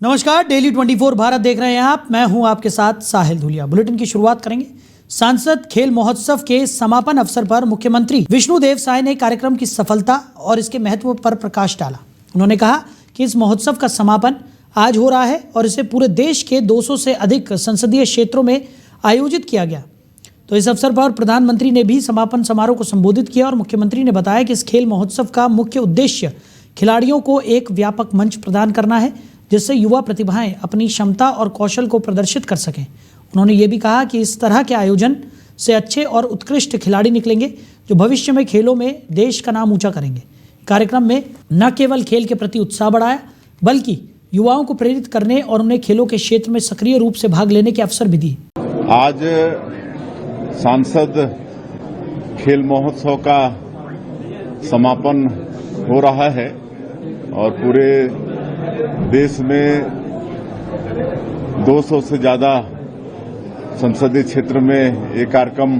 नमस्कार, डेली 24 भारत देख रहे हैं आप। मैं हूं आपके साथ साहिल धुलिया। बुलेटिन की शुरुआत करेंगे। सांसद खेल महोत्सव के समापन अवसर पर मुख्यमंत्री विष्णुदेव साय ने कार्यक्रम की सफलता और इसके महत्व पर प्रकाश डाला। उन्होंने कहा कि इस महोत्सव का समापन आज हो रहा है और इसे पूरे देश के 200 से अधिक संसदीय क्षेत्रों में आयोजित किया गया। तो इस अवसर पर प्रधानमंत्री ने भी समापन समारोह को संबोधित किया और मुख्यमंत्री ने बताया कि इस खेल महोत्सव का मुख्य उद्देश्य खिलाड़ियों को एक व्यापक मंच प्रदान करना है, जिससे युवा प्रतिभाएं अपनी क्षमता और कौशल को प्रदर्शित कर सकें। उन्होंने ये भी कहा कि इस तरह के आयोजन से अच्छे और उत्कृष्ट खिलाड़ी निकलेंगे, जो भविष्य में खेलों में देश का नाम ऊंचा करेंगे। कार्यक्रम में न केवल खेल के प्रति उत्साह बढ़ाया, बल्कि युवाओं को प्रेरित करने और उन्हें खेलों के क्षेत्र में सक्रिय रूप से भाग लेने के अवसर भी दिए। आज सांसद खेल महोत्सव का समापन हो रहा है और पूरे देश में 200 से ज्यादा संसदीय क्षेत्र में ये कार्यक्रम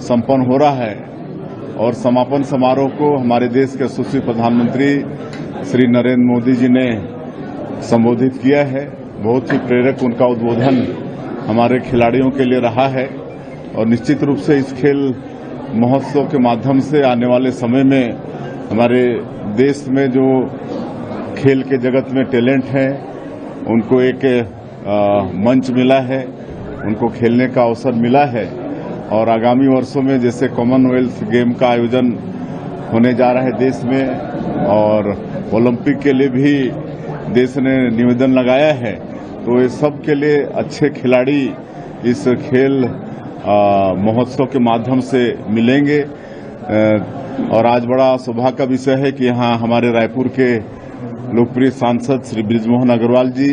संपन्न हो रहा है और समापन समारोह को हमारे देश के यशस्वी प्रधानमंत्री श्री नरेंद्र मोदी जी ने संबोधित किया है। बहुत ही प्रेरक उनका उद्बोधन हमारे खिलाड़ियों के लिए रहा है और निश्चित रूप से इस खेल महोत्सव के माध्यम से आने वाले समय में हमारे देश में जो खेल के जगत में टैलेंट है उनको एक मंच मिला है, उनको खेलने का अवसर मिला है और आगामी वर्षों में जैसे कॉमनवेल्थ गेम का आयोजन होने जा रहा है देश में और ओलंपिक के लिए भी देश ने निवेदन लगाया है, तो ये सब के लिए अच्छे खिलाड़ी इस खेल महोत्सव के माध्यम से मिलेंगे। और आज बड़ा सौभाग्य का विषय है कि यहाँ हमारे रायपुर के लोकप्रिय सांसद श्री बृजमोहन अग्रवाल जी,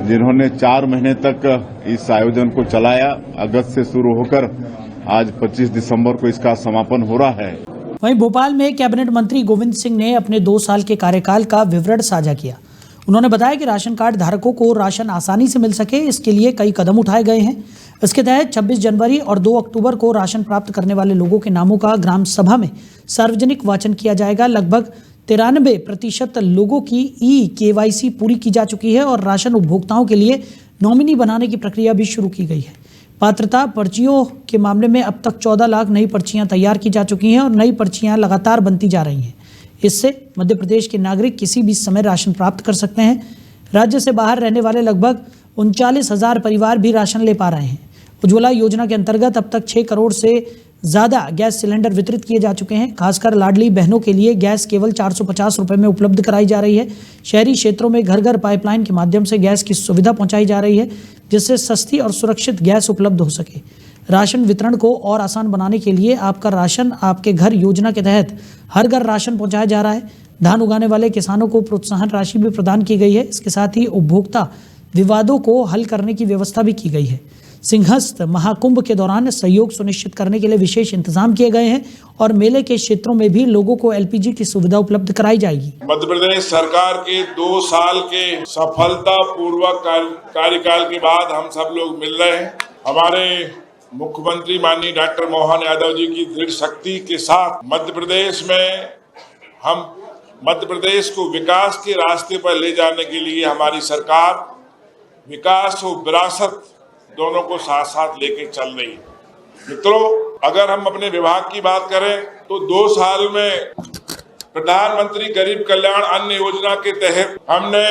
जिन्होंने 4 महीने तक इस आयोजन को चलाया, अगस्त से शुरू होकर आज 25 दिसंबर को इसका समापन हो रहा है। वहीं भोपाल में कैबिनेट मंत्री गोविंद सिंह ने अपने 2 साल के कार्यकाल का विवरण साझा किया। उन्होंने बताया कि राशन कार्ड धारकों को राशन आसानी से मिल सके, इसके लिए कई कदम उठाए गए हैं। इसके तहत 26 जनवरी और 2 अक्टूबर को राशन प्राप्त करने वाले लोगों के नामों का ग्राम सभा में सार्वजनिक वाचन किया जाएगा। लगभग 93% लोगों की KYC पूरी की जा चुकी है और राशन उपभोक्ताओं के लिए नॉमिनी बनाने की प्रक्रिया भी शुरू की गई है। पात्रता पर्चियों के मामले में अब तक 14 लाख नई पर्चियां तैयार की जा चुकी हैं और नई पर्चियां लगातार बनती जा रही हैं। इससे मध्य प्रदेश के नागरिक किसी भी समय राशन प्राप्त कर सकते हैं। राज्य से बाहर रहने वाले लगभग 39,000 परिवार भी राशन ले पा रहे हैं। उज्ज्वला योजना के अंतर्गत अब तक 6 करोड़ से ज़्यादा गैस सिलेंडर वितरित किए जा चुके हैं। खासकर लाडली बहनों के लिए गैस केवल 450 रुपये में उपलब्ध कराई जा रही है। शहरी क्षेत्रों में घर घर पाइपलाइन के माध्यम से गैस की सुविधा पहुंचाई जा रही है, जिससे सस्ती और सुरक्षित गैस उपलब्ध हो सके। राशन वितरण को और आसान बनाने के लिए आपका राशन आपके घर योजना के तहत हर घर राशन पहुँचाया जा रहा है। धान उगाने वाले किसानों को प्रोत्साहन राशि भी प्रदान की गई है। इसके साथ ही उपभोक्ता विवादों को हल करने की व्यवस्था भी की गई है। सिंहस्थ महाकुंभ के दौरान सहयोग सुनिश्चित करने के लिए विशेष इंतजाम किए गए हैं और मेले के क्षेत्रों में भी लोगों को LPG की सुविधा उपलब्ध कराई जाएगी। मध्य प्रदेश सरकार के 2 साल के सफलतापूर्वक कार्यकाल के बाद हम सब लोग मिल रहे हैं। हमारे मुख्यमंत्री माननीय डॉक्टर मोहन यादव जी की दृढ़ शक्ति के साथ मध्य प्रदेश में हम मध्य प्रदेश को विकास के रास्ते पर ले जाने के लिए हमारी सरकार विकास और विरासत दोनों को साथ साथ लेके चल रही है। मित्रों, अगर हम अपने विभाग की बात करें तो 2 साल में प्रधानमंत्री गरीब कल्याण अन्न योजना के तहत हमने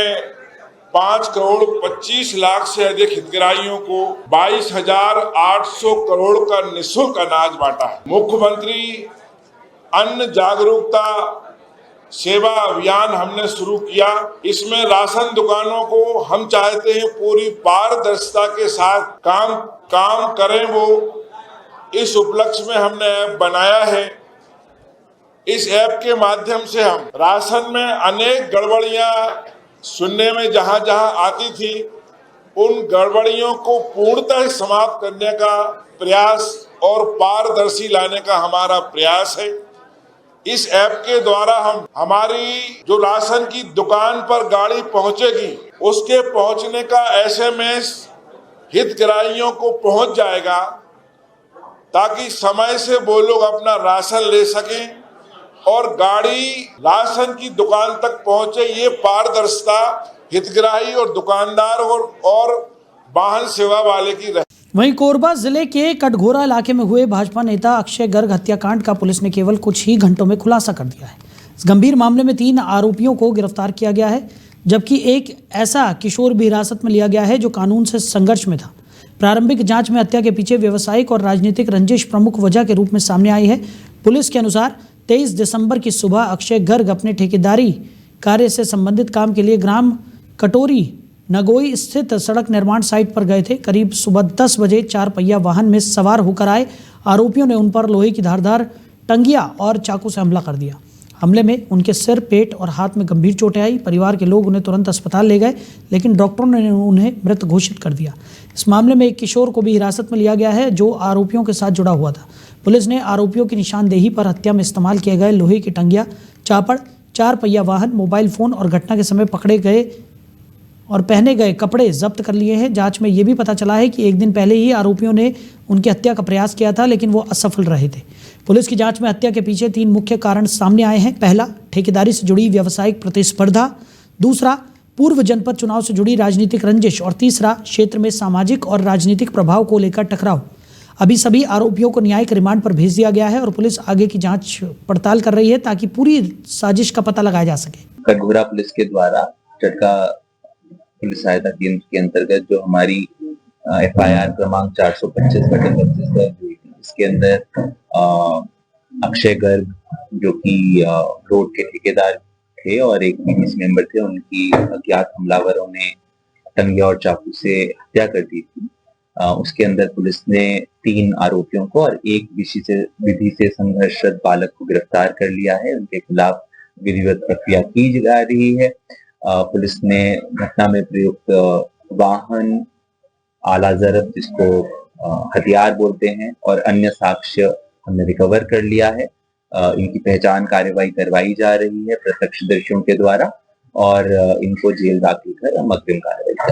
5 करोड़ 25 लाख से अधिक हितग्राहियों को 22,800 करोड़ का निःशुल्क अनाज बांटा है। मुख्यमंत्री अन्न जागरूकता सेवा अभियान हमने शुरू किया। इसमें राशन दुकानों को हम चाहते हैं पूरी पारदर्शिता के साथ काम करें। वो इस उपलक्ष्य में हमने ऐप बनाया है। इस ऐप के माध्यम से हम राशन में अनेक गड़बड़ियां सुनने में जहां आती थी, उन गड़बड़ियों को पूर्णतः समाप्त करने का प्रयास और पारदर्शी लाने का हमारा प्रयास है। इस ऐप के द्वारा हम हमारी जो राशन की दुकान पर गाड़ी पहुंचेगी, उसके पहुंचने का SMS हितग्राहियों को पहुंच जाएगा, ताकि समय से वो लोग अपना राशन ले सकें और गाड़ी राशन की दुकान तक पहुंचे। ये पारदर्शिता हितग्राही और दुकानदार और वाहन सेवा वाले की वहीं कोरबा जिले के कटघोरा इलाके में हुए भाजपा नेता अक्षय गर्ग हत्याकांड का पुलिस ने केवल कुछ ही घंटों में खुलासा कर दिया है। इस गंभीर मामले में 3 आरोपियों को गिरफ्तार किया गया है, जबकि एक ऐसा किशोर भी हिरासत में लिया गया है जो कानून से संघर्ष में था। प्रारंभिक जांच में हत्या के पीछे व्यवसायिक और राजनीतिक रंजिश प्रमुख वजह के रूप में सामने आई है। पुलिस के अनुसार 23 दिसंबर की सुबह अक्षय गर्ग अपने ठेकेदारी कार्य से संबंधित काम के लिए ग्राम कटोरी नगोई स्थित सड़क निर्माण साइट पर गए थे। करीब सुबह 10 बजे 4 पहिया वाहन में सवार होकर आए आरोपियों ने उन पर लोहे की धारदार टंगिया और चाकू से हमला कर दिया। हमले में उनके सिर, पेट और हाथ में गंभीर चोटें आई। परिवार के लोग उन्हें तुरंत अस्पताल ले गए, लेकिन डॉक्टरों ने उन्हें मृत घोषित कर दिया। इस मामले में एक किशोर को भी हिरासत में लिया गया है जो आरोपियों के साथ जुड़ा हुआ था। पुलिस ने आरोपियों की निशानदेही पर हत्या में इस्तेमाल किए गए लोहे की टंगिया, चापड़, 4 पहिया वाहन, मोबाइल फोन और घटना के समय पकड़े गए और पहने गए कपड़े जब्त कर लिए हैं। जांच में यह भी पता चला है कि एक दिन पहले ही आरोपियों ने उनकी हत्या का प्रयास किया था, लेकिन वो असफल रहे थे। पुलिस की जांच में हत्या के पीछे 3 मुख्य कारण सामने आए हैं। पहला, ठेकेदारी से जुड़ी व्यावसायिक प्रतिस्पर्धा। दूसरा, पूर्व जनपद चुनाव से जुड़ी राजनीतिक रंजिश। और तीसरा, क्षेत्र में सामाजिक और राजनीतिक प्रभाव को लेकर टकराव। अभी सभी आरोपियों को न्यायिक रिमांड पर भेज दिया गया है और पुलिस आगे की जांच पड़ताल कर रही है ताकि पूरी साजिश का पता लगाया जा सके। कटघोरा पुलिस के द्वारा चटका पुलिस सहायता केंद्र के अंतर्गत जो हमारी FIR क्रमांक 425/25 दर्ज हुई थी, इसके अंदर अक्षय गर्ग जो कि रोड के ठेकेदार थे और एक PDC मेंबर थे, उनकी अज्ञात हमलावरों ने टंगिया और चाकू से हत्या कर दी थी। उसके अंदर पुलिस ने 3 आरोपियों को और एक विधि से संघर्षरत बालक को गिरफ्तार कर लिया है। उनके खिलाफ विधिवत प्रक्रिया की जा रही है। पुलिस ने घटना में प्रयुक्त वाहन, आला जरब जिसको हथियार बोलते हैं, और अन्य साक्ष्य हमने रिकवर कर लिया है। इनकी पहचान कार्यवाही करवाई जा रही है प्रत्यक्षदर्शियों के द्वारा और इनको जेल दाखिल कर अग्रिम कार्रवाई।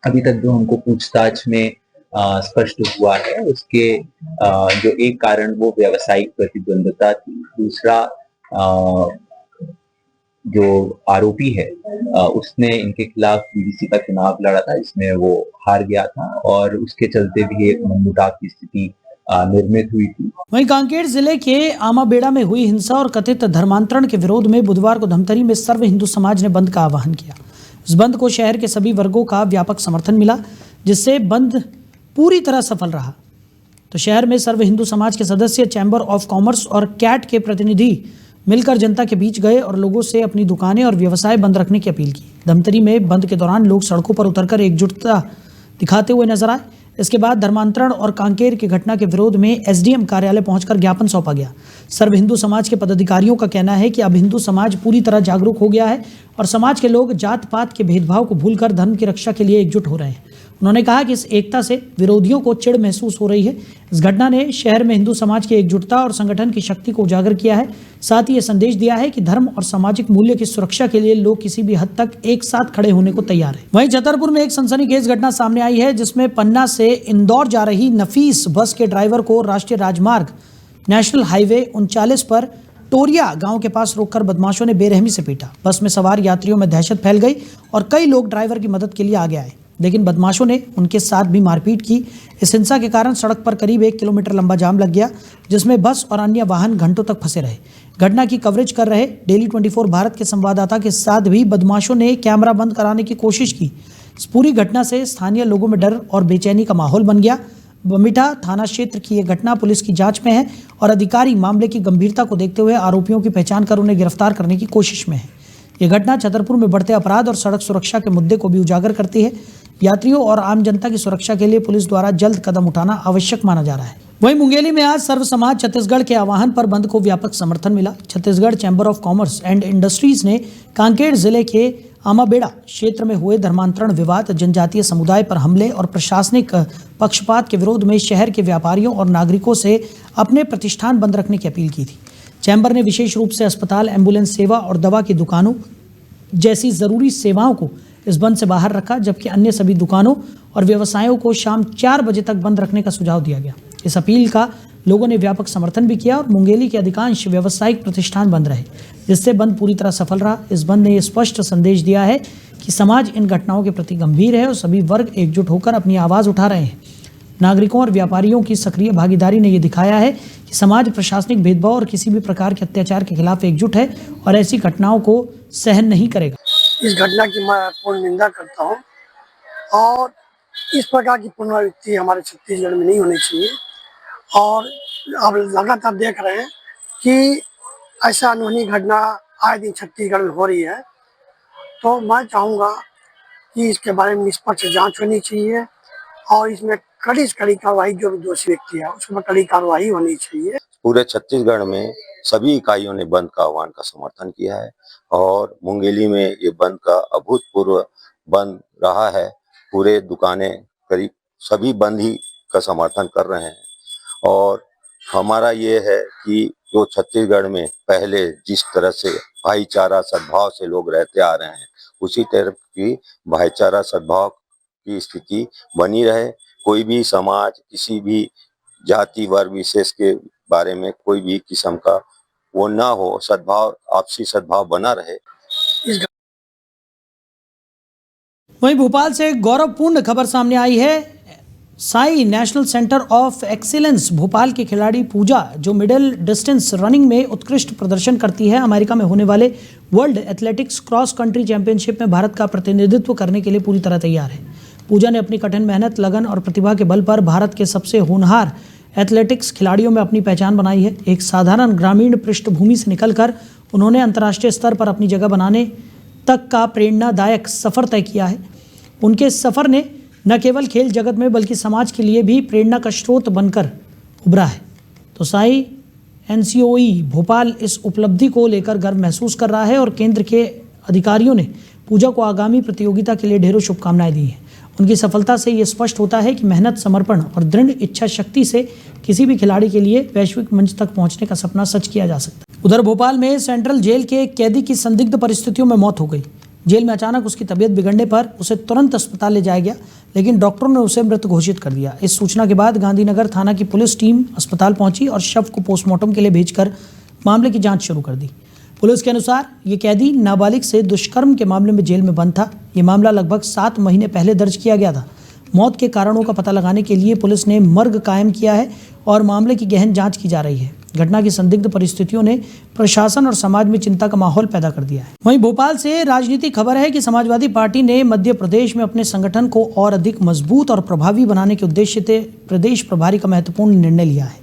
अभी तक जो हमको पूछताछ में स्पष्ट हुआ है उसके जो एक कारण वो व्यावसायिक प्रतिद्वंदता थी। दूसरा, जो आरोपी है उसने इनके खिलाफ PDC का चुनाव लड़ा था, इसमें वो हार गया था और उसके चलते भी एक मनमुटाव की स्थिति निर्मित हुई थी। वहीं कांकेर जिले के आमाबेड़ा में हुई हिंसा और कथित धर्मांतरण के विरोध में बुधवार को धमतरी में सर्व हिंदू समाज ने बंद का आह्वान किया। इस बंद को शहर के सभी वर्गों का व्यापक समर्थन मिला, जिससे बंद पूरी तरह सफल रहा। तो शहर में सर्व हिंदू समाज के सदस्य, चैम्बर ऑफ कॉमर्स और कैट के प्रतिनिधि मिलकर जनता के बीच गए और लोगों से अपनी दुकानें और व्यवसाय बंद रखने की अपील की। धमतरी में बंद के दौरान लोग सड़कों पर उतरकर एकजुटता दिखाते हुए नजर आए। इसके बाद धर्मांतरण और कांकेर की घटना के विरोध में SDM कार्यालय पहुंचकर ज्ञापन सौंपा गया। सर्व हिंदू समाज के पदाधिकारियों का कहना है कि अब हिंदू समाज पूरी तरह जागरूक हो गया है और समाज के लोग जात पात के भेदभाव को भूलकर धर्म की रक्षा के लिए एकजुट हो रहे हैं। उन्होंने कहा कि इस एकता से विरोधियों को चिढ़ महसूस हो रही है। इस घटना ने शहर में हिंदू समाज की एकजुटता और संगठन की शक्ति को उजागर किया है। साथ ही ये संदेश दिया है कि धर्म और सामाजिक मूल्य की सुरक्षा के लिए लोग किसी भी हद तक एक साथ खड़े होने को तैयार हैं। वहीं छतरपुर में एक सनसनीखेज घटना सामने आई है, जिसमें पन्ना से इंदौर जा रही नफीस बस के ड्राइवर को राष्ट्रीय राजमार्ग नेशनल हाईवे 39 पर टोरिया गांव के पास रोककर बदमाशों ने बेरहमी से पीटा। बस में सवार यात्रियों में दहशत फैल गई और कई लोग ड्राइवर की मदद के लिए आगे आए, लेकिन बदमाशों ने उनके साथ भी मारपीट की। इस हिंसा के कारण सड़क पर करीब 1 किलोमीटर लंबा जाम लग गया, जिसमें बस और अन्य वाहन घंटों तक फंसे रहे। घटना की कवरेज कर रहे डेली 24 भारत के संवाददाता के साथ भी बदमाशों ने कैमरा बंद कराने की कोशिश की। इस पूरी घटना से स्थानीय लोगों में डर और बेचैनी का माहौल बन गया। बमिठा थाना क्षेत्र की यह घटना पुलिस की जांच में है और अधिकारी मामले की गंभीरता को देखते हुए आरोपियों की पहचान कर उन्हें गिरफ्तार करने की कोशिश में है। यह घटना छतरपुर में बढ़ते अपराध और सड़क सुरक्षा के मुद्दे को भी उजागर करती है। यात्रियों और आम जनता की सुरक्षा के लिए पुलिस द्वारा जल्द कदम उठाना आवश्यक माना जा रहा है। वहीं मुंगेली में आज सर्व समाज छत्तीसगढ़ के आह्वान पर बंद को व्यापक समर्थन मिला। Chhattisgarh chamber of commerce and industries ने कांकेर जिले के आमाबेड़ा क्षेत्र में हुए धर्मांतरण विवाद, जनजातीय समुदाय पर हमले और प्रशासनिक पक्षपात के विरोध में शहर के व्यापारियों और नागरिकों से अपने प्रतिष्ठान बंद रखने की अपील की थी। चैम्बर ने विशेष रूप से अस्पताल, एम्बुलेंस सेवा और दवा की दुकानों जैसी जरूरी सेवाओं को इस बंद से बाहर रखा, जबकि अन्य सभी दुकानों और व्यवसायों को शाम 4 बजे तक बंद रखने का सुझाव दिया गया। इस अपील का लोगों ने व्यापक समर्थन भी किया और मुंगेली के अधिकांश व्यावसायिक प्रतिष्ठान बंद रहे, जिससे बंद पूरी तरह सफल रहा। इस बंद ने यह स्पष्ट संदेश दिया है कि समाज इन घटनाओं के प्रति गंभीर है और सभी वर्ग एकजुट होकर अपनी आवाज़ उठा रहे हैं। नागरिकों और व्यापारियों की सक्रिय भागीदारी ने यह दिखाया है कि समाज प्रशासनिक भेदभाव और किसी भी प्रकार के अत्याचार के खिलाफ एकजुट है और ऐसी घटनाओं को सहन नहीं करेगा। इस घटना की मैं पूर्ण निंदा करता हूं और इस प्रकार की पुनरावृत्ति हमारे छत्तीसगढ़ में नहीं होनी चाहिए। और अब लगातार देख रहे हैं कि ऐसा अनहोनी घटना आए दिन छत्तीसगढ़ में हो रही है, तो मैं चाहूँगा कि इसके बारे में निष्पक्ष जांच होनी चाहिए और इसमें कड़ी से कड़ी कार्रवाई, जो भी दोषी व्यक्ति है उसमें कड़ी कार्रवाई होनी चाहिए। पूरे छत्तीसगढ़ में सभी इकाइयों ने बंद का आह्वान का समर्थन किया है और मुंगेली में ये बंद का अभूतपूर्व बंद रहा है। पूरे दुकानें करीब सभी बंद ही का समर्थन कर रहे हैं और हमारा ये है कि जो छत्तीसगढ़ में पहले जिस तरह से भाईचारा सद्भाव से लोग रहते आ रहे हैं, उसी तरह की भाईचारा सद्भाव की स्थिति बनी रहे। कोई भी समाज किसी भी जाति वर्ग विशेष के बारे में कोई भी किस्म का वो ना हो, सद्भाव आपसी सद्भाव बना रहे। वहीं भोपाल से गौरवपूर्ण खबर सामने आई है। Sai national centre of excellence Bhopal की खिलाड़ी पूजा, जो मिडिल डिस्टेंस रनिंग में उत्कृष्ट प्रदर्शन करती है, अमेरिका में होने वाले world athletics cross country championship में भारत का प्रतिनिधित्व करने के लिए पूरी तरह तैयार है। पूजा ने अपनी कठिन मेहनत, लगन और प्रतिभा के बल पर भारत के सबसे होनहार एथलेटिक्स खिलाड़ियों में अपनी पहचान बनाई है। एक साधारण ग्रामीण पृष्ठभूमि से निकलकर उन्होंने अंतर्राष्ट्रीय स्तर पर अपनी जगह बनाने तक का प्रेरणादायक सफ़र तय किया है। उनके सफ़र ने न केवल खेल जगत में बल्कि समाज के लिए भी प्रेरणा का स्रोत बनकर उभरा है। तो साई NCOE भोपाल इस उपलब्धि को लेकर गर्व महसूस कर रहा है और केंद्र के अधिकारियों ने पूजा को आगामी प्रतियोगिता के लिए ढेरों शुभकामनाएं दी हैं। उनकी सफलता से ये स्पष्ट होता है कि मेहनत, समर्पण और दृढ़ इच्छा शक्ति से किसी भी खिलाड़ी के लिए वैश्विक मंच तक पहुंचने का सपना सच किया जा सकता है। उधर भोपाल में सेंट्रल जेल के एक कैदी की संदिग्ध परिस्थितियों में मौत हो गई। जेल में अचानक उसकी तबीयत बिगड़ने पर उसे तुरंत अस्पताल ले जाया गया, लेकिन डॉक्टरों ने उसे मृत घोषित कर दिया। इस सूचना के बाद गांधीनगर थाना की पुलिस टीम अस्पताल पहुंची और शव को पोस्टमार्टम के लिए भेजकर मामले की जांच शुरू कर दी। पुलिस के अनुसार ये कैदी नाबालिग से दुष्कर्म के मामले में जेल में बंद था। ये मामला लगभग 7 महीने पहले दर्ज किया गया था। मौत के कारणों का पता लगाने के लिए पुलिस ने मर्ग कायम किया है और मामले की गहन जांच की जा रही है। घटना की संदिग्ध परिस्थितियों ने प्रशासन और समाज में चिंता का माहौल पैदा कर दिया है। वहीं भोपाल से राजनीतिक खबर है कि समाजवादी पार्टी ने मध्य प्रदेश में अपने संगठन को और अधिक मजबूत और प्रभावी बनाने के उद्देश्य से प्रदेश प्रभारी का महत्वपूर्ण निर्णय लिया है।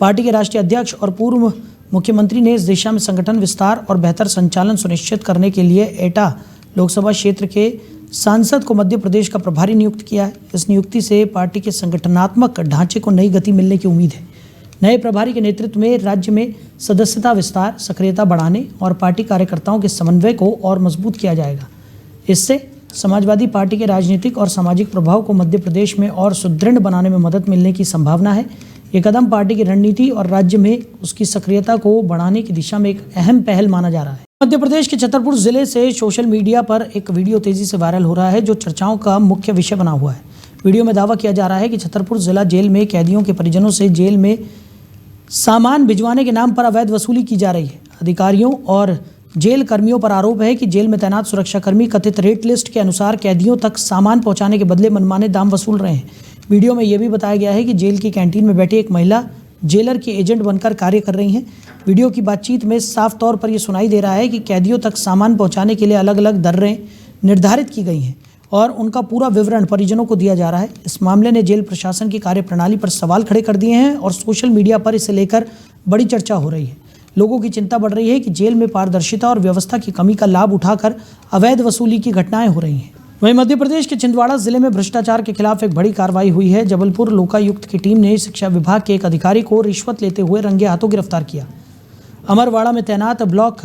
पार्टी के राष्ट्रीय अध्यक्ष और पूर्व मुख्यमंत्री ने इस दिशा में संगठन विस्तार और बेहतर संचालन सुनिश्चित करने के लिए एटा लोकसभा क्षेत्र के सांसद को मध्य प्रदेश का प्रभारी नियुक्त किया है। इस नियुक्ति से पार्टी के संगठनात्मक ढांचे को नई गति मिलने की उम्मीद है। नए प्रभारी के नेतृत्व में राज्य में सदस्यता विस्तार, सक्रियता बढ़ाने और पार्टी कार्यकर्ताओं के समन्वय को और मजबूत किया जाएगा। इससे समाजवादी पार्टी के राजनीतिक और सामाजिक प्रभाव को मध्य प्रदेश में और सुदृढ़ बनाने में मदद मिलने की संभावना है। ये कदम पार्टी की रणनीति और राज्य में उसकी सक्रियता को बढ़ाने की दिशा में एक अहम पहल माना जा रहा है। मध्य प्रदेश के छतरपुर जिले से सोशल मीडिया पर एक वीडियो तेजी से वायरल हो रहा है, जो चर्चाओं का मुख्य विषय बना हुआ है। वीडियो में दावा किया जा रहा है कि छतरपुर जिला जेल में कैदियों के परिजनों से जेल में सामान भिजवाने के नाम पर अवैध वसूली की जा रही है। अधिकारियों और जेल कर्मियों पर आरोप है कि जेल में तैनात सुरक्षाकर्मी कथित रेट लिस्ट के अनुसार कैदियों तक सामान पहुंचाने के बदले मनमाने दाम वसूल रहे हैं। वीडियो में यह भी बताया गया है कि जेल की कैंटीन में बैठी एक महिला जेलर की एजेंट बनकर कार्य कर रही हैं। वीडियो की बातचीत में साफ तौर पर यह सुनाई दे रहा है कि कैदियों तक सामान पहुंचाने के लिए अलग अलग दरें निर्धारित की गई हैं और उनका पूरा विवरण परिजनों को दिया जा रहा है। इस मामले ने जेल प्रशासन की कार्यप्रणाली पर सवाल खड़े कर दिए हैं और सोशल मीडिया पर इसे लेकर बड़ी चर्चा हो रही है। लोगों की चिंता बढ़ रही है कि जेल में पारदर्शिता और व्यवस्था की कमी का लाभ उठाकर अवैध वसूली की घटनाएं हो रही हैं। वहीं मध्य प्रदेश के छिंदवाड़ा जिले में भ्रष्टाचार के खिलाफ एक बड़ी कार्रवाई हुई है। जबलपुर लोकायुक्त की टीम ने शिक्षा विभाग के एक अधिकारी को रिश्वत लेते हुए रंगे हाथों गिरफ्तार किया। अमरवाड़ा में तैनात ब्लॉक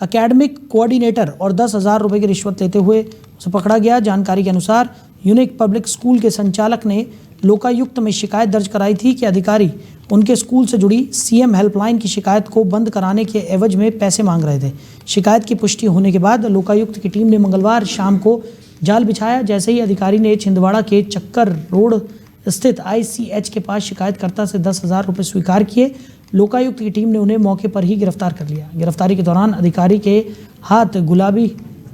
एकेडमिक कोऑर्डिनेटर और 10,000 रुपये की रिश्वत लेते हुए उसे पकड़ा गया। जानकारी के अनुसार यूनिक पब्लिक स्कूल के संचालक ने लोकायुक्त में शिकायत दर्ज कराई थी कि अधिकारी उनके स्कूल से जुड़ी CM हेल्पलाइन की शिकायत को बंद कराने के एवज में पैसे मांग रहे थे। शिकायत की पुष्टि होने के बाद लोकायुक्त की टीम ने मंगलवार शाम को जाल बिछाया। जैसे ही अधिकारी ने छिंदवाड़ा के चक्कर रोड स्थित ICH के पास शिकायतकर्ता से 10,000 रुपये स्वीकार किए। लोकायुक्त की टीम ने उन्हें मौके पर ही गिरफ्तार कर लिया। गिरफ्तारी के दौरान अधिकारी के हाथ गुलाबी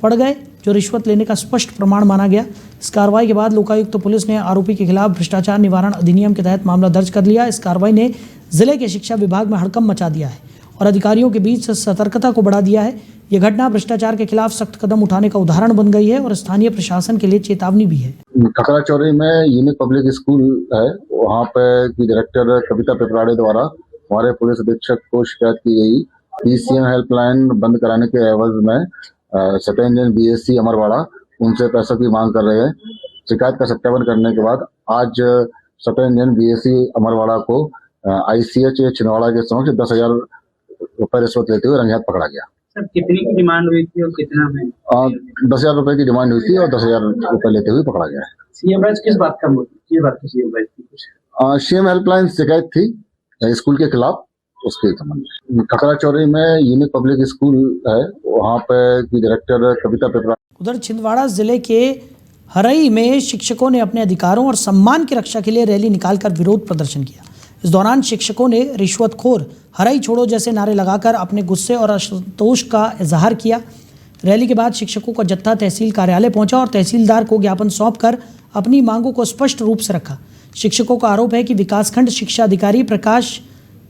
पड़ गए, जो रिश्वत लेने का स्पष्ट प्रमाण माना गया। इस कार्रवाई के बाद लोकायुक्त पुलिस ने आरोपी के खिलाफ भ्रष्टाचार निवारण अधिनियम के तहत मामला दर्ज कर लिया। इस कार्रवाई ने जिले के शिक्षा विभाग में हड़कंप मचा दिया है और अधिकारियों के बीच सतर्कता को बढ़ा दिया है। यह घटना भ्रष्टाचार के खिलाफ सख्त कदम उठाने का उदाहरण बन गई है और स्थानीय प्रशासन के लिए चेतावनी भी है। खकरा चौरी में यूनिक पब्लिक स्कूल है, वहाँ पे की डायरेक्टर कविता पेपराड़े द्वारा हमारे पुलिस अधीक्षक को शिकायत की गई कि सीएम हेल्पलाइन बंद कराने के एवज में सेकेंड इंजीनियर BSc अमरवाड़ा उनसे पैसों की मांग कर रहे हैं। शिकायत का सत्यापन करने के बाद आज सेकेंड इंजीनियर BSc अमरवाड़ा को ICH छिंदवाड़ा के समक्ष 10,000 रुपये रिश्वत लेते हुए रंगे हाथ पकड़ा गया। सर कितनी की डिमांड हुई थी और कितना में? 10,000 रुपये की डिमांड हुई थी और 10,000 रुपये लेते हुए पकड़ा गया है। सीएम बैच किस बात का ये बात थी? सीएम बैच की कुछ सीएम हेल्पलाइन शिकायत थी स्कूल के खिलाफ, उसके संबंध में। खकरा चौरी में यूनिक पब्लिक स्कूल है, वहाँ पे की डायरेक्टर कविता पेपरा। उधर छिंदवाड़ा जिले के हरई में शिक्षकों ने अपने अधिकारों और सम्मान की रक्षा के लिए रैली निकालकर विरोध प्रदर्शन किया। इस दौरान शिक्षकों ने रिश्वतखोर हरई छोड़ो जैसे नारे लगाकर अपने गुस्से और असंतोष का इजहार किया। रैली के बाद शिक्षकों का जत्था तहसील कार्यालय पहुंचा और तहसीलदार को ज्ञापन सौंपकर अपनी मांगों को स्पष्ट रूप से रखा। शिक्षकों का आरोप है कि विकासखंड शिक्षा अधिकारी प्रकाश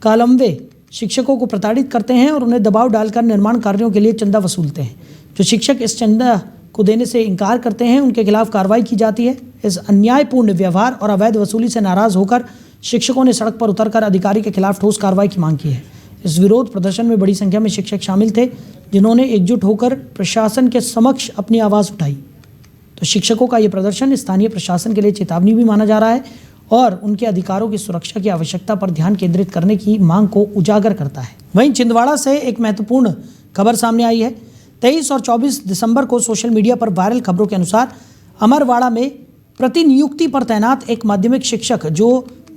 कालमवे शिक्षकों को प्रताड़ित करते हैं और उन्हें दबाव डालकर निर्माण कार्यों के लिए चंदा वसूलते हैं। जो शिक्षक इस चंदा को देने से इनकार करते हैं, उनके खिलाफ कार्रवाई की जाती है। इस अन्यायपूर्ण व्यवहार और अवैध वसूली से नाराज होकर शिक्षकों ने सड़क पर उतरकर अधिकारी के खिलाफ ठोस कार्रवाई की मांग की है। इस विरोध प्रदर्शन में बड़ी संख्या में शिक्षक शामिल थे, जिन्होंने एकजुट होकर प्रशासन के समक्ष अपनी आवाज़ उठाई। तो शिक्षकों का ये प्रदर्शन स्थानीय प्रशासन के लिए चेतावनी भी माना जा रहा है और उनके अधिकारों की सुरक्षा की आवश्यकता पर ध्यान केंद्रित करने की मांग को उजागर करता है। वहीं छिंदवाड़ा से एक महत्वपूर्ण खबर सामने आई है। 23 और 24 दिसंबर को सोशल मीडिया पर वायरल खबरों के अनुसार अमरवाड़ा में प्रतिनियुक्ति पर तैनात एक माध्यमिक शिक्षक जो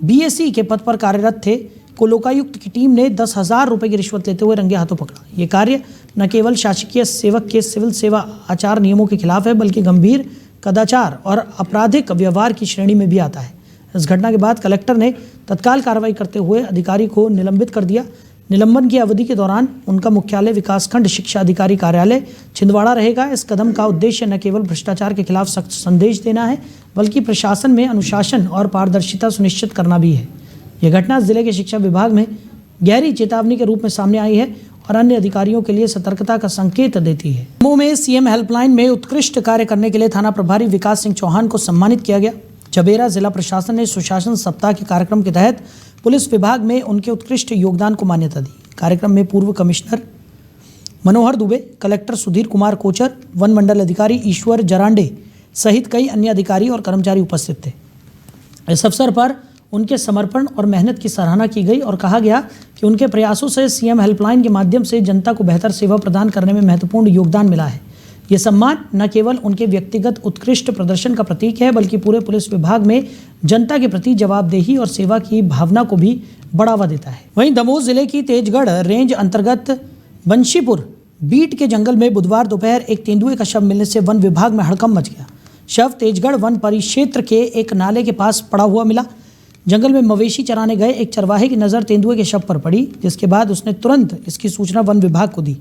BSc के पद पर कार्यरत थे को लोकायुक्त की टीम ने 10,000 रुपये की रिश्वत लेते हुए रंगे हाथों पकड़ा। ये कार्य न केवल शासकीय सेवक के सिविल सेवा आचार नियमों के खिलाफ है, बल्कि गंभीर कदाचार और आपराधिक व्यवहार की श्रेणी में भी आता है। इस घटना के बाद कलेक्टर ने तत्काल कार्रवाई करते हुए अधिकारी को निलंबित कर दिया। निलंबन की अवधि के दौरान उनका मुख्यालय विकासखंड शिक्षा अधिकारी कार्यालय छिंदवाड़ा रहेगा। इस कदम का उद्देश्य न केवल भ्रष्टाचार के खिलाफ सख्त संदेश देना है, बल्कि प्रशासन में अनुशासन और पारदर्शिता सुनिश्चित करना भी है। यह घटना जिले के शिक्षा विभाग में गहरी चेतावनी के रूप में सामने आई है और अन्य अधिकारियों के लिए सतर्कता का संकेत देती है। दमोह में सीएम हेल्पलाइन में उत्कृष्ट कार्य करने के लिए थाना प्रभारी विकास सिंह चौहान को सम्मानित किया गया। चबेरा जिला प्रशासन ने सुशासन सप्ताह के कार्यक्रम के तहत पुलिस विभाग में उनके उत्कृष्ट योगदान को मान्यता दी। कार्यक्रम में पूर्व commissioner Manohar Dubey, collector Sudhir Kumar Kochhar, one मंडल अधिकारी ईश्वर जरांडे सहित कई अन्य अधिकारी और कर्मचारी उपस्थित थे। इस अवसर पर उनके समर्पण और मेहनत की सराहना की गई और कहा गया कि उनके प्रयासों से सीएम हेल्पलाइन के माध्यम से जनता को बेहतर सेवा प्रदान करने में महत्वपूर्ण योगदान मिला है। ये सम्मान न केवल उनके व्यक्तिगत उत्कृष्ट प्रदर्शन का प्रतीक है, बल्कि पूरे पुलिस विभाग में जनता के प्रति जवाबदेही और सेवा की भावना को भी बढ़ावा देता है। वहीं दमोह जिले की तेजगढ़ रेंज अंतर्गत बंशीपुर बीट के जंगल में बुधवार दोपहर एक तेंदुए का शव मिलने से वन विभाग में हड़कंप मच गया। शव तेजगढ़ वन परिक्षेत्र के एक नाले के पास पड़ा हुआ मिला। जंगल में मवेशी चराने गए एक चरवाहे की नज़र तेंदुए के शव पर पड़ी, जिसके बाद उसने तुरंत इसकी सूचना वन विभाग को दी।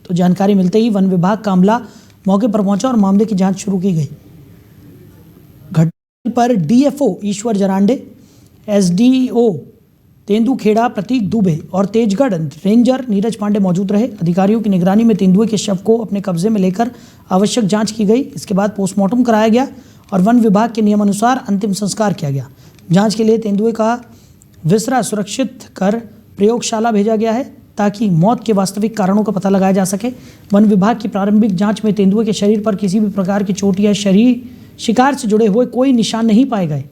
तो जानकारी मिलते ही वन विभाग का अमला मौके पर पहुंचा और मामले की जांच शुरू की गई। घटना पर DFO ईश्वर जरांडे, SDO तेंदुखेड़ा प्रतीक दुबे और तेजगढ़ रेंजर नीरज पांडे मौजूद रहे। अधिकारियों की निगरानी में तेंदुए के शव को अपने कब्जे में लेकर आवश्यक जांच की गई। इसके बाद पोस्टमार्टम कराया गया और वन विभाग के नियमानुसार अंतिम संस्कार किया गया। जांच के लिए तेंदुए का विसरा सुरक्षित कर प्रयोगशाला भेजा गया है ताकि मौत के वास्तविक कारणों का पता लगाया जा सके। वन विभाग की प्रारंभिक जांच में तेंदुए के शरीर पर किसी भी प्रकार की चोट या शिकार से जुड़े हुए कोई निशान नहीं पाए गए,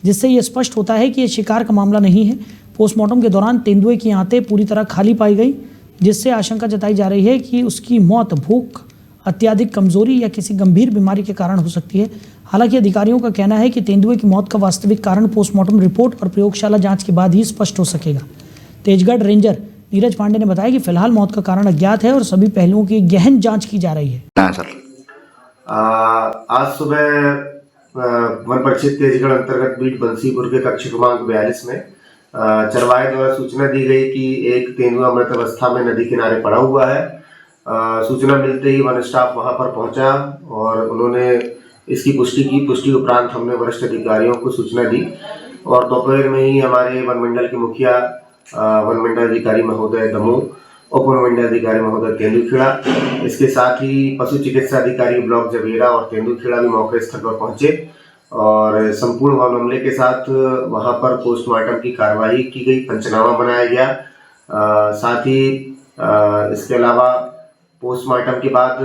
जिससे ये स्पष्ट होता है कि यह शिकार का मामला नहीं है। पोस्टमार्टम के दौरान तेंदुए की आंतें पूरी तरह खाली पाई गई, जिससे आशंका जताई जा रही है कि उसकी मौत भूख, अत्यधिक कमजोरी या किसी गंभीर बीमारी के कारण हो सकती है। हालांकि अधिकारियों का कहना है कि तेंदुए की मौत का वास्तविक कारण पोस्टमार्टम रिपोर्ट और प्रयोगशाला जांच के बाद ही स्पष्ट हो सकेगा। तेजगढ़ रेंजर नीरज पांडे ने बताया कि फिलहाल मौत का कारण अज्ञात है और सभी पहलुओं की गहन जांच की जा रही है। सर आज सुबह वन परिक्षेत्र तेजगढ़ अंतर्गत बीट बंसीपुर के कक्ष क्रमांक 42 में चरवाहे द्वारा सूचना दी गई कि एक तेंदुआ मृत अवस्था में नदी किनारे पड़ा हुआ है। सूचना मिलते ही वन स्टाफ वहां पर पहुंचा और उन्होंने इसकी पुष्टि की। पुष्टि उपरांत हमने वरिष्ठ अधिकारियों को सूचना दी और दोपहर में ही हमारे वन मंडल के मुखिया वन मंडल अधिकारी महोदय दमोह, उप वन मंडल अधिकारी महोदय तेंदुखेड़ा, इसके साथ ही पशु चिकित्सा अधिकारी ब्लॉक जवेरा और तेंदुखेड़ा भी मौके स्थल पर पहुंचे और संपूर्ण मामले के साथ वहां पर पोस्टमार्टम की कार्रवाई की गई, पंचनामा बनाया गया। साथ ही इसके अलावा पोस्टमार्टम के बाद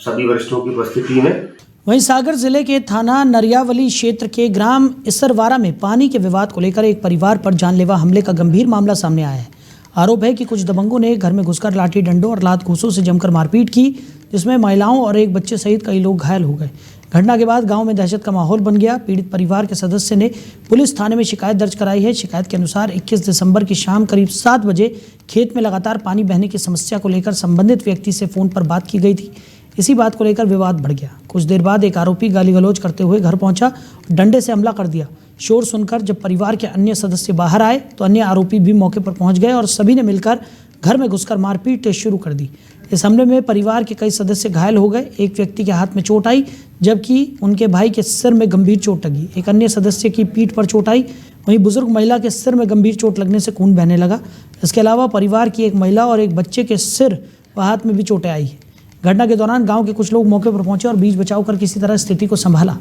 सभी वरिष्ठों की उपस्थिति में वहीं सागर जिले के थाना नरियावली क्षेत्र के ग्राम इसरवारा में पानी के विवाद को लेकर एक परिवार पर जानलेवा हमले का गंभीर मामला सामने आया है। आरोप है कि कुछ दबंगों ने घर में घुसकर लाठी डंडों और लात घूंसों से जमकर मारपीट की, जिसमें महिलाओं और एक बच्चे सहित कई लोग घायल हो गए। घटना के बाद गांव में दहशत का माहौल बन गया। पीड़ित परिवार के सदस्य ने पुलिस थाने में शिकायत दर्ज कराई है। शिकायत के अनुसार 21 दिसंबर की शाम करीब 7 बजे खेत में लगातार पानी बहने की समस्या को लेकर संबंधित व्यक्ति से फोन पर बात की गई थी। इसी बात को लेकर विवाद बढ़ गया। कुछ देर बाद एक आरोपी गाली गलौज करते हुए घर पहुंचा और डंडे से हमला कर दिया। शोर सुनकर जब परिवार के अन्य सदस्य बाहर आए तो अन्य आरोपी भी मौके पर पहुंच गए और सभी ने मिलकर घर में घुसकर मारपीट शुरू कर दी। इस हमले में परिवार के कई सदस्य घायल हो गए। एक व्यक्ति के हाथ में चोट आई जबकि उनके भाई के सिर में गंभीर चोट लगी। एक अन्य सदस्य की पीठ पर चोट आई। वहीं बुजुर्ग महिला के सिर में गंभीर चोट लगने से खून बहने लगा। इसके अलावा परिवार की एक महिला और एक बच्चे के सिर व हाथ में भी चोटें आई है। घटना के दौरान गांव के कुछ लोग मौके पर पहुंचे और बीच बचाव कर किसी तरह स्थिति को संभाला।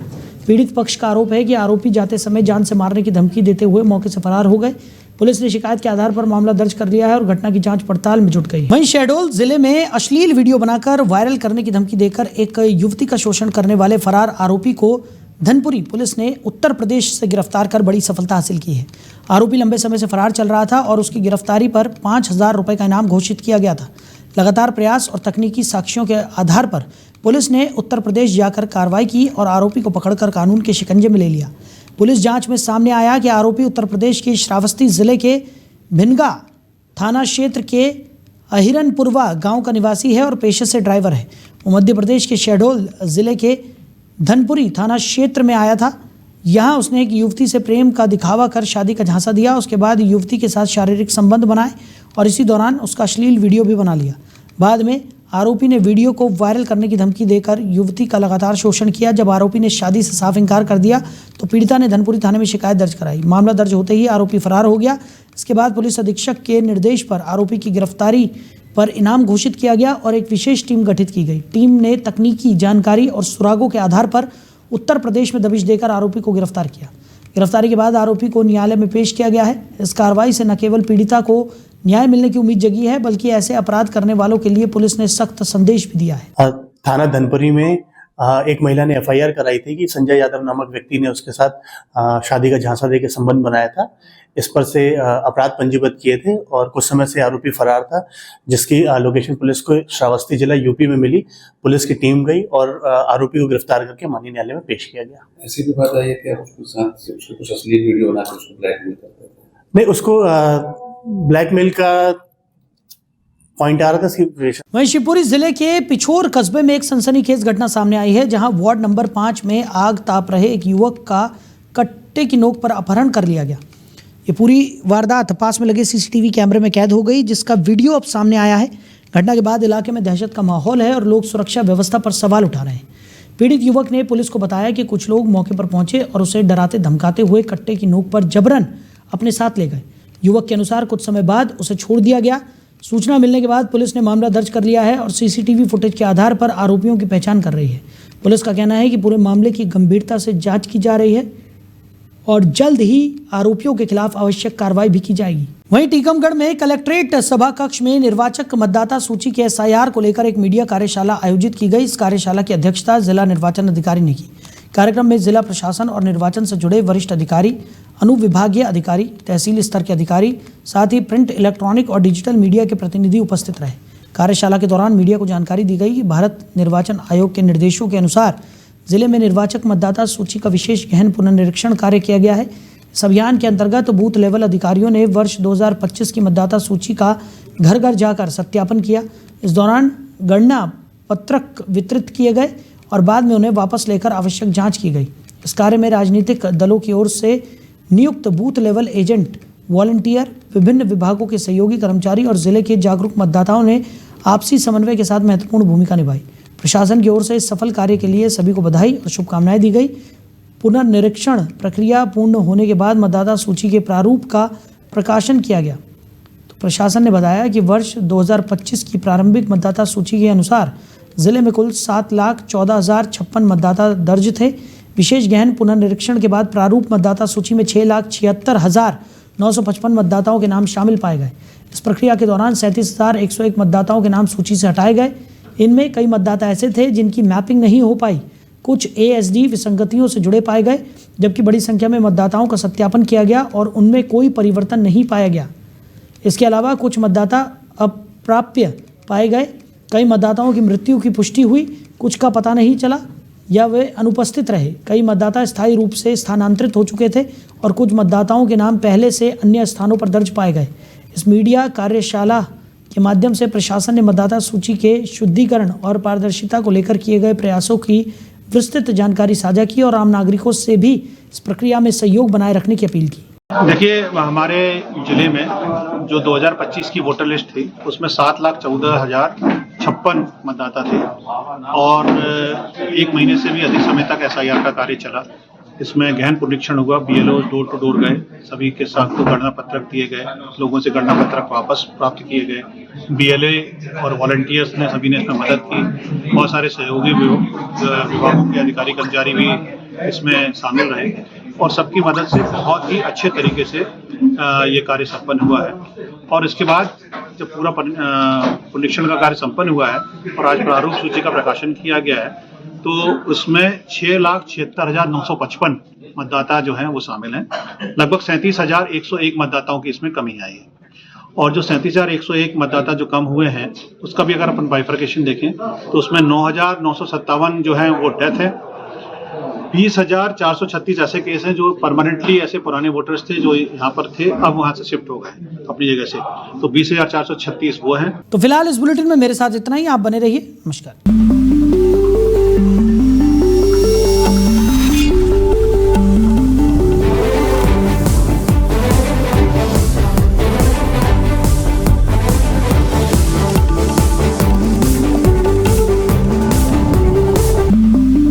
पीड़ित पक्ष का आरोप है कि आरोपी जाते समय जान से मारने की धमकी देते हुए मौके से फरार हो गए। पुलिस ने शिकायत के आधार पर मामला दर्ज कर लिया है और घटना की जांच पड़ताल में जुट गई। वहीं शहडोल जिले में अश्लील वीडियो बनाकर वायरल करने की धमकी देकर एक युवती का शोषण करने वाले फरार आरोपी को धनपुरी पुलिस ने उत्तर प्रदेश से गिरफ्तार कर बड़ी सफलता हासिल की है। आरोपी लंबे समय से फरार चल रहा था और उसकी गिरफ्तारी पर 5,000 रुपए का इनाम घोषित किया गया था। लगातार प्रयास और तकनीकी साक्ष्यों के आधार पर पुलिस ने उत्तर प्रदेश जाकर कार्रवाई की और आरोपी को पकड़कर कानून के शिकंजे में ले लिया। पुलिस जांच में सामने आया कि आरोपी उत्तर प्रदेश के श्रावस्ती जिले के भिनगा थाना क्षेत्र के अहिरनपुरवा गांव का निवासी है और पेशे से ड्राइवर है। वो मध्य प्रदेश के शहडोल जिले के धनपुरी थाना क्षेत्र में आया था। यहाँ उसने एक युवती से प्रेम का दिखावा कर शादी का झांसा दिया। उसके बाद युवती के साथ शारीरिक संबंध बनाए और इसी दौरान उसका अश्लील वीडियो भी बना लिया। बाद में आरोपी ने वीडियो को वायरल करने की धमकी देकर युवती का लगातार शोषण किया। जब आरोपी ने शादी से साफ इनकार कर दिया तो पीड़िता ने धनपुरी थाने में शिकायत दर्ज कराई। मामला दर्ज होते ही आरोपी फरार हो गया। इसके बाद पुलिस अधीक्षक के निर्देश पर आरोपी की गिरफ्तारी पर इनाम घोषित किया गया और एक विशेष टीम गठित की गई। टीम ने तकनीकी जानकारी और सुरागों के आधार पर उत्तर प्रदेश में दबिश देकर आरोपी को गिरफ्तार किया। गिरफ्तारी के बाद आरोपी को न्यायालय में पेश किया गया है। इस कार्रवाई से न केवल पीड़िता को न्याय मिलने की उम्मीद जगी है बल्कि ऐसे अपराध करने वालों के लिए पुलिस ने सख्त संदेश भी दिया है। थाना धनपुरी में एक महिला ने एफआईआर कराई थी कि संजय यादव नामक व्यक्ति ने उसके साथ शादी का झांसा देकर संबंध बनाया था। इस पर से अपराध पंजीबद्ध किए थे और कुछ समय से आरोपी फरार था, जिसकी लोकेशन पुलिस को श्रावस्ती जिला यूपी में मिली। पुलिस की टीम गई और आरोपी को गिरफ्तार करके माननीय न्यायालय में पेश किया गया। ऐसी भी बात आई है कि उसको कुछ अश्लील वीडियो बनाकर उसको ब्लैकमेल करते थे? नहीं, उसको ब्लैकमेल का पॉइंट आ रहा था। वहीं शिवपुरी जिले के पिछोर कस्बे में एक सनसनीखेज घटना सामने आई है, जहां वार्ड नंबर 5 में आग ताप रहे एक युवक का कट्टे की नोक पर अपहरण कर लिया गया। ये पूरी वारदात पास में लगे सीसीटीवी कैमरे में कैद हो गई, जिसका वीडियो अब सामने आया है। घटना के बाद इलाके में दहशत का माहौल है और लोग सुरक्षा व्यवस्था पर सवाल उठा रहे हैं। पीड़ित युवक ने पुलिस को बताया कि कुछ लोग मौके पर पहुंचे और उसे डराते धमकाते हुए कट्टे की नोक पर जबरन अपने साथ ले गए। युवक के अनुसार कुछ समय बाद उसे छोड़ दिया गया। सूचना मिलने के बाद पुलिस ने मामला दर्ज कर लिया है और सीसीटीवी फुटेज के आधार पर आरोपियों की पहचान कर रही है। पुलिस का कहना है कि पूरे मामले की गंभीरता से जांच की जा रही है और जल्द ही आरोपियों के खिलाफ आवश्यक कार्रवाई भी की जाएगी। वहीं टीकमगढ़ में कलेक्ट्रेट सभा कक्ष में निर्वाचक मतदाता सूची के SIR को लेकर एक मीडिया कार्यशाला आयोजित की गई। इस कार्यशाला की अध्यक्षता जिला निर्वाचन अधिकारी ने की। कार्यक्रम में जिला प्रशासन और निर्वाचन से जुड़े वरिष्ठ अधिकारी, अनुविभागीय अधिकारी, तहसील स्तर के अधिकारी, साथ ही प्रिंट, इलेक्ट्रॉनिक और डिजिटल मीडिया के प्रतिनिधि उपस्थित रहे। कार्यशाला के दौरान मीडिया को जानकारी दी गई कि भारत निर्वाचन आयोग के निर्देशों के अनुसार जिले में निर्वाचक मतदाता सूची का विशेष गहन पुनर्निरीक्षण कार्य किया गया है। इस अभियान के अंतर्गत बूथ लेवल अधिकारियों ने वर्ष 2025 की मतदाता सूची का घर घर जाकर सत्यापन किया। इस दौरान गणना पत्रक वितरित किए गए और बाद में उन्हें वापस लेकर आवश्यक जांच की गई। इस कार्य में राजनीतिक दलों की ओर से नियुक्त बूथ लेवल एजेंट, वॉलंटियर, विभिन्न विभागों के सहयोगी कर्मचारी और जिले के जागरूक मतदाताओं ने आपसी समन्वय के साथ महत्वपूर्ण भूमिका निभाई। प्रशासन की ओर से इस सफल कार्य के लिए सभी को बधाई और शुभकामनाएं दी गई। पुनर्निरीक्षण प्रक्रिया पूर्ण होने के बाद मतदाता सूची के प्रारूप का प्रकाशन किया गया। तो प्रशासन ने बताया कि वर्ष 2025 की प्रारंभिक मतदाता सूची के अनुसार जिले में कुल 7,14,056 मतदाता दर्ज थे। विशेष गहन पुनर्निरीक्षण के बाद प्रारूप मतदाता सूची में 6,76,955 मतदाताओं के नाम शामिल पाए गए। इस प्रक्रिया के दौरान 37,101 मतदाताओं के नाम सूची से हटाए गए। इनमें कई मतदाता ऐसे थे जिनकी मैपिंग नहीं हो पाई, कुछ ASD विसंगतियों से जुड़े पाए गए, जबकि बड़ी संख्या में मतदाताओं का सत्यापन किया गया और उनमें कोई परिवर्तन नहीं पाया गया। इसके अलावा कुछ मतदाता अप्राप्य पाए गए। कई मतदाताओं की मृत्यु की पुष्टि हुई, कुछ का पता नहीं चला या वे अनुपस्थित रहे। कई मतदाता स्थायी रूप से स्थानांतरित हो चुके थे और कुछ मतदाताओं के नाम पहले से अन्य स्थानों पर दर्ज पाए गए। इस मीडिया कार्यशाला के माध्यम से प्रशासन ने मतदाता सूची के शुद्धिकरण और पारदर्शिता को लेकर किए गए प्रयासों की विस्तृत जानकारी साझा की और आम नागरिकों से भी इस प्रक्रिया में सहयोग बनाए रखने की अपील की। देखिए, हमारे जिले में जो 2025 की वोटर लिस्ट थी उसमें 7,14,056 मतदाता थे और 1 महीने से भी अधिक समय तक SIR का कार्य चला। इसमें गहन पुनरीक्षण हुआ, BLO डोर टू डोर गए, सभी के साथ को गणना पत्रक दिए गए, लोगों से गणना पत्रक वापस प्राप्त किए गए। BLA और वॉलंटियर्स ने सभी ने इसमें मदद की। बहुत सारे सहयोगी विभागों के अधिकारी कर्मचारी भी इसमें शामिल रहे और सबकी मदद से बहुत ही अच्छे तरीके से ये कार्य संपन्न हुआ है। और इसके बाद जब पूरा पुनरीक्षण का कार्य संपन्न हुआ है और आज प्रारूप सूची का प्रकाशन किया गया है, तो उसमें 6,76,955 मतदाता जो हैं वो शामिल हैं। लगभग 37,101 मतदाताओं की इसमें कमी आई है और जो 37,101 मतदाता जो कम हुए हैं उसका भी अगर अपन बाइफर्केशन देखें तो उसमें 9,957 जो है वो डेथ है। 20,436 ऐसे केस हैं जो परमानेंटली ऐसे पुराने वोटर्स थे जो यहाँ पर थे, अब वहाँ से शिफ्ट हो गए अपनी जगह से, तो 20,436 वो हैं। तो फिलहाल इस बुलेटिन में मेरे साथ इतना ही। आप बने रहिए। नमस्कार।